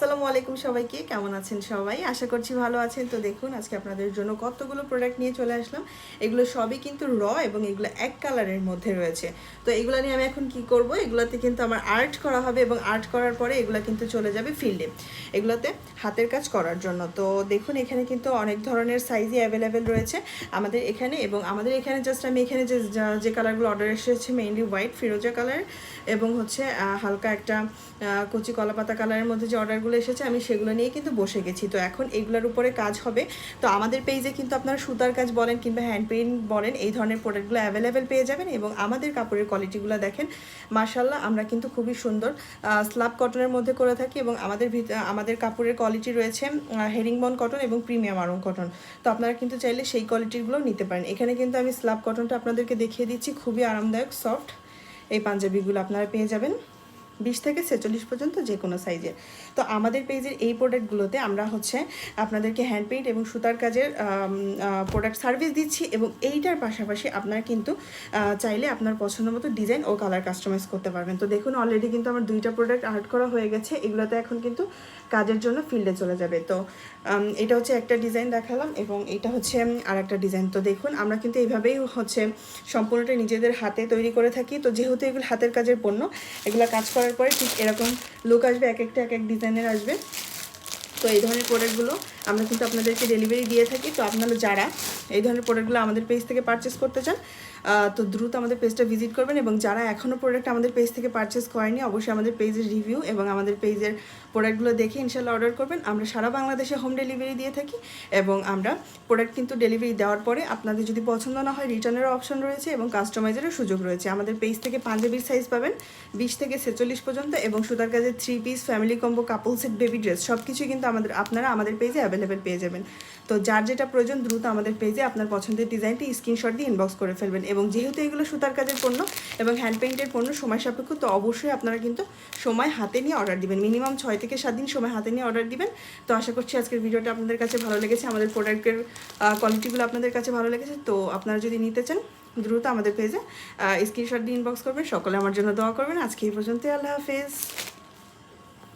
আসসালামু আলাইকুম সবাইকে, কেমন আছেন সবাই? আশা করছি ভালো আছেন। তো দেখুন আজকে আপনাদের জন্য কতগুলো প্রোডাক্ট নিয়ে চলে আসলাম। এগুলো সবই কিন্তু এবং এগুলো এক কালারের মধ্যে রয়েছে। তো এগুলো নিয়ে আমি এখন কি করব, এগুলোতে কিন্তু আমার আর্ট করা হবে এবং আর্ট করার পরে এগুলো কিন্তু চলে যাবে ফিল্ডে, এগুলোতে হাতের কাজ করার জন্য। তো দেখুন এখানে কিন্তু অনেক ধরনের সাইজই অ্যাভেলেবেল রয়েছে আমাদের এখানে। এবং আমাদের এখানে জাস্ট আমি এখানে যে কালারগুলো অর্ডার এসেছে মেইনলি হোয়াইট, ফিরোজা কালার এবং হচ্ছে হালকা একটা কচি কলাপাতা কালারের মধ্যে যে অর্ডারগুলো এসেছে আমি সেগুলো নিয়ে কিন্তু বসে গেছি। তো এখন এগুলোর উপরে কাজ হবে। তো আমাদের পেজে কিন্তু আপনারা সুতার কাজ বলেন কিংবা হ্যান্ড পেইন্ট বলেন, এই ধরনের প্রোডাক্টগুলো অ্যাভেলেবেল পেয়ে যাবেন। এবং আমাদের কাপড়ের কোয়ালিটিগুলো দেখেন, মাশাল্লাহ আমরা কিন্তু খুবই সুন্দর স্ল্যাব কটনের মধ্যে করে থাকি। এবং আমাদের কাপড়ের কোয়ালিটি রয়েছে হেরিংবন কটন এবং প্রিমিয়াম আরং কটন। তো আপনারা কিন্তু চাইলে সেই কোয়ালিটিগুলো নিতে পারেন। এখানে কিন্তু আমি স্ল্যাব কটনটা আপনাদেরকে দেখিয়ে দিচ্ছি, খুবই আরামদায়ক সফট। এই পাঞ্জাবিগুলো আপনারা পেয়ে যাবেন 20 থেকে 46 পর্যন্ত যে কোনো সাইজের। তো আমাদের পেজের এই প্রোডাক্টগুলোতে আমরা হচ্ছে আপনাদেরকে হ্যান্ড পেইন্ট এবং সুতার কাজের প্রোডাক্ট সার্ভিস দিচ্ছি। এবং এইটার পাশাপাশি আপনারা কিন্তু চাইলে আপনার পছন্দ মতো ডিজাইন ও কালার কাস্টমাইজ করতে পারবেন। তো দেখুন অলরেডি কিন্তু আমার 2টা প্রোডাক্ট আর্ট করা হয়ে গেছে, এগুলোতে এখন কিন্তু কাজের জন্য ফিল্ডে চলে যাবে। তো এটা হচ্ছে একটা ডিজাইন দেখালাম এবং এটা হচ্ছে আর একটা ডিজাইন। তো দেখুন আমরা কিন্তু এইভাবেই হচ্ছে সম্পূর্ণটা নিজেদের হাতে তৈরি করে থাকি। তো যেহেতু এগুলো হাতের কাজের পণ্য, এগুলো কাজ করার পরে ঠিক এরকম লুক আসবে, এক এক ডিজাইনের আসবে। তো এই ধরনের প্রোডাক্টগুলো আমরা কিন্তু আপনাদেরকে ডেলিভারি দিয়ে থাকি। তো আপনারা যারা এই ধরনের প্রোডাক্টগুলো আমাদের পেজ থেকে পারচেস করতে চান তো দ্রুত আমাদের পেজটা ভিজিট করবেন। এবং যারা এখনও প্রোডাক্ট আমাদের পেজ থেকে পারচেস করেনি অবশ্যই আমাদের পেজের রিভিউ এবং আমাদের পেজের প্রোডাক্টগুলো দেখে ইনশাল্লাহ অর্ডার করবেন। আমরা সারা বাংলাদেশে হোম ডেলিভারি দিয়ে থাকি এবং আমরা প্রোডাক্ট কিন্তু ডেলিভারি দেওয়ার পরে আপনাদের যদি পছন্দ না হয় রিটার্নেরও অপশন রয়েছে এবং কাস্টমাইজেরও সুযোগ রয়েছে। আমাদের পেজ থেকে পাঞ্জাবির সাইজ পাবেন 20 থেকে 46 পর্যন্ত এবং সুতার কাজের 3 পিস, ফ্যামিলি কম্বো, কাপল সেট, বেবি ড্রেস সব কিছুই কিন্তু আপনারা আমাদের পেজে অ্যাভেলেবেল পেয়ে যাবেন। তো যার যেটা প্রয়োজন দ্রুত আমাদের পেজে আপনার পছন্দের ডিজাইনটি স্ক্রিনশট দিয়ে ইনবক্স করে ফেলবেন। এবং যেহেতু এগুলো সুতার কাজের পণ্য এবং হ্যান্ড পেইন্টের পণ্য সময় সাপেক্ষ, তো অবশ্যই আপনারা কিন্তু সময় হাতে নিয়ে অর্ডার দিবেন, মিনিমাম 6 থেকে 7 দিন সময় হাতে নিয়ে অর্ডার দিবেন। তো আশা করছি আজকের ভিডিওটা আপনাদের কাছে ভালো লেগেছে, আমাদের প্রোডাক্টের কোয়ালিটিগুলো আপনাদের কাছে ভালো লেগেছে। তো আপনারা যদি নিতে চান দ্রুত আমাদের পেজে স্ক্রিনশট দিয়ে ইনবক্স করবেন। সকলে আমার জন্য দোয়া করবেন। আজকে এই পর্যন্ত, আল্লাহ হাফেজ।